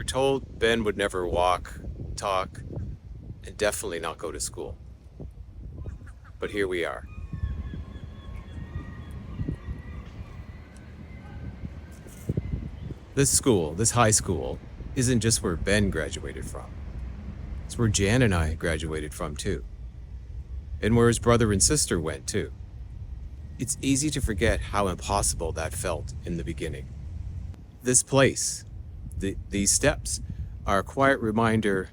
were told Ben would never walk, talk, and definitely not go to school. But here we are. This school, this high school, isn't just where Ben graduated from. It's where Jan and I graduated from too. And where his brother and sister went too. It's easy to forget how impossible that felt in the beginning. This place, these steps, are a quiet reminder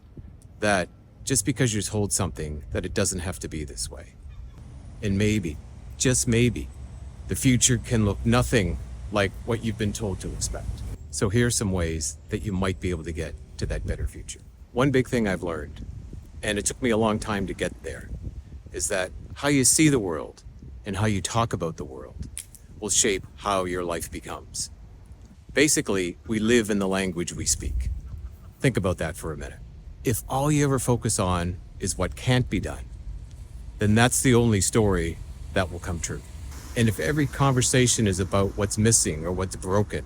that just because you're told something, that it doesn't have to be this way. And maybe, just maybe, the future can look nothing like what you've been told to expect. So here's some ways that you might be able to get to that better future. One big thing I've learned, and it took me a long time to get there, is that how you see the world and how you talk about the world will shape how your life becomes. Basically, we live in the language we speak. Think about that for a minute. If all you ever focus on is what can't be done, then that's the only story that will come true. And if every conversation is about what's missing or what's broken,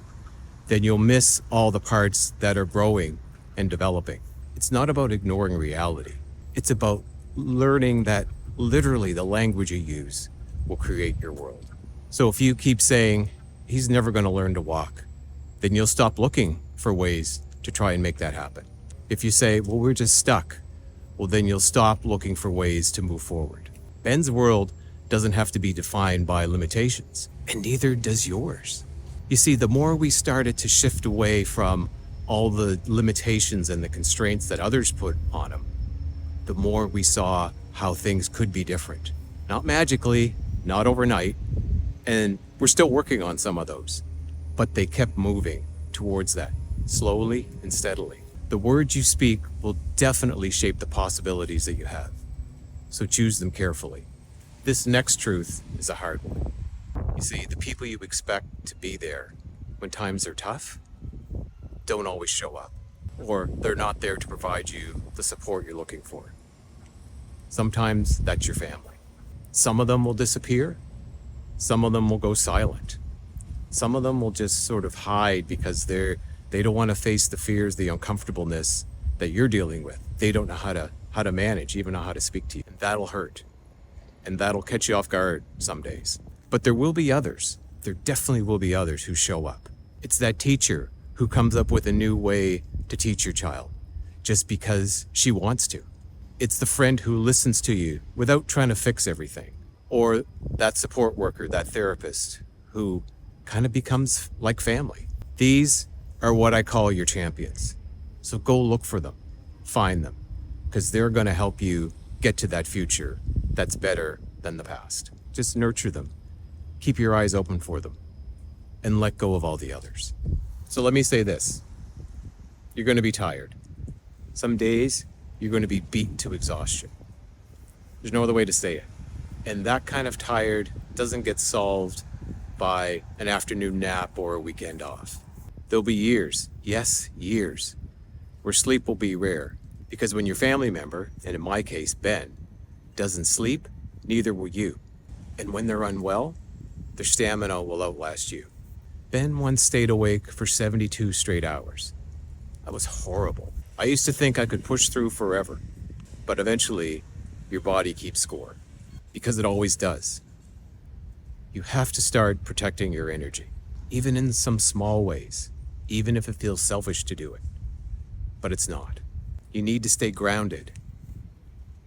then you'll miss all the parts that are growing and developing. It's not about ignoring reality. It's about learning that literally the language you use will create your world. So if you keep saying, he's never going to learn to walk, then you'll stop looking for ways to try and make that happen. If you say, well, we're just stuck, well, then you'll stop looking for ways to move forward. Ben's world doesn't have to be defined by limitations, and neither does yours. You see, the more we started to shift away from all the limitations and the constraints that others put on him, the more we saw how things could be different. Not magically, not overnight, and we're still working on some of those, but they kept moving towards that, slowly and steadily. The words you speak will definitely shape the possibilities that you have, so choose them carefully. This next truth is a hard one. You see, the people you expect to be there when times are tough don't always show up, or they're not there to provide you the support you're looking for. Sometimes that's your family. Some of them will disappear. Some of them will go silent. Some of them will just sort of hide because they don't want to face the fears, the uncomfortableness that you're dealing with. They don't know how to manage, even know how to speak to you. And that'll hurt. And that'll catch you off guard some days. But there will be others. There definitely will be others who show up. It's that teacher who comes up with a new way to teach your child just because she wants to. It's the friend who listens to you without trying to fix everything. Or that support worker, that therapist who kind of becomes like family. These are what I call your champions. So go look for them, find them, because they're going to help you get to that future that's better than the past. Just nurture them, keep your eyes open for them, and let go of all the others. So let me say this. You're going to be tired. Some days, you're going to be beaten to exhaustion. There's no other way to say it. And that kind of tired doesn't get solved by an afternoon nap or a weekend off. There'll be years, yes, years, where sleep will be rare. Because when your family member, and in my case, Ben, doesn't sleep, neither will you. And when they're unwell, their stamina will outlast you. Ben once stayed awake for 72 straight hours. That was horrible. I used to think I could push through forever, but eventually your body keeps score, because it always does. You have to start protecting your energy, even in some small ways, even if it feels selfish to do it, but it's not. You need to stay grounded.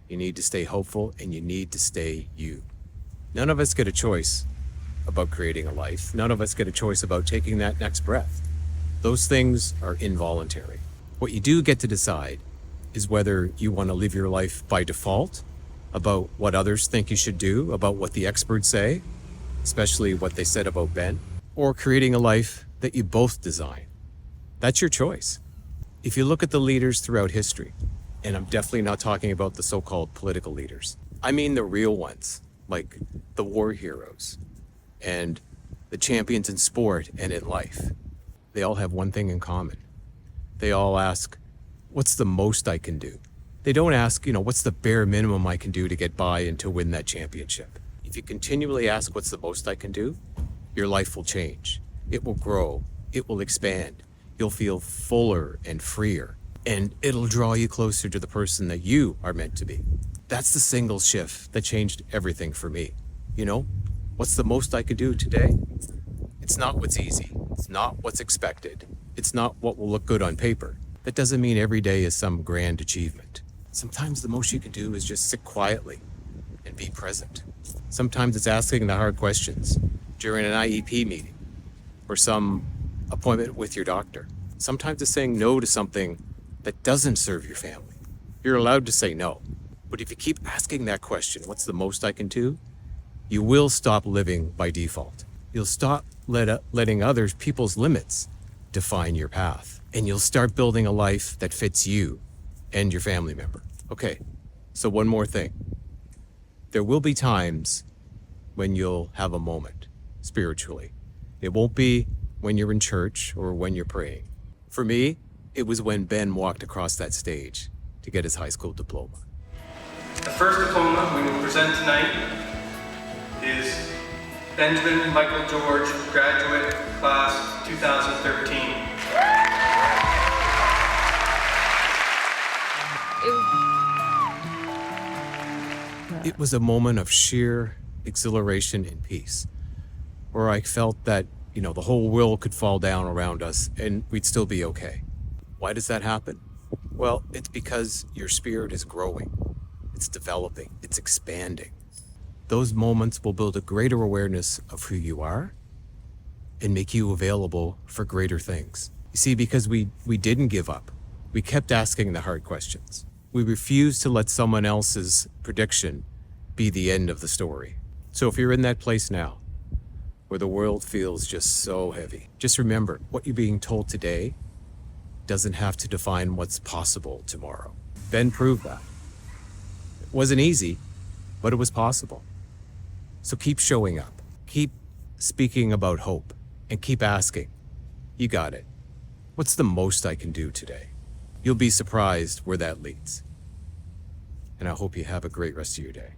You need to stay hopeful, and you need to stay you. None of us get a choice about creating a life. None of us get a choice about taking that next breath. Those things are involuntary. What you do get to decide is whether you want to live your life by default, about what others think you should do, about what the experts say, especially what they said about Ben, or creating a life that you both design. That's your choice. If you look at the leaders throughout history, and I'm definitely not talking about the so-called political leaders, I mean the real ones, like the war heroes and the champions in sport and in life. They all have one thing in common. They all ask, what's the most I can do? They don't ask, what's the bare minimum I can do to get by and to win that championship? If you continually ask what's the most I can do, your life will change. It will grow. It will expand. You'll feel fuller and freer, and it'll draw you closer to the person that you are meant to be. That's the single shift that changed everything for me. You know, what's the most I could do today? It's not what's easy. It's not what's expected. It's not what will look good on paper. That doesn't mean every day is some grand achievement. Sometimes the most you can do is just sit quietly and be present. Sometimes it's asking the hard questions during an IEP meeting or some appointment with your doctor. Sometimes it's saying no to something that doesn't serve your family. You're allowed to say no. But if you keep asking that question, what's the most I can do? You will stop living by default. You'll stop letting others, people's limits, define your path. And you'll start building a life that fits you and your family member. Okay, so one more thing. There will be times when you'll have a moment spiritually. It won't be when you're in church or when you're praying. For me, it was when Ben walked across that stage to get his high school diploma. The first diploma we will present tonight is Benjamin Michael George, graduate class 2013. It was a moment of sheer exhilaration and peace, where I felt that, the whole world could fall down around us and we'd still be okay. Why does that happen? Well, it's because your spirit is growing. It's developing. It's expanding. Those moments will build a greater awareness of who you are and make you available for greater things. You see, because we didn't give up. We kept asking the hard questions. We refused to let someone else's prediction be the end of the story. So if you're in that place now, where the world feels just so heavy, just remember, what you're being told today doesn't have to define what's possible tomorrow. Ben proved that. It wasn't easy, but it was possible. So keep showing up, keep speaking about hope, and keep asking, you got it. What's the most I can do today? You'll be surprised where that leads. And I hope you have a great rest of your day.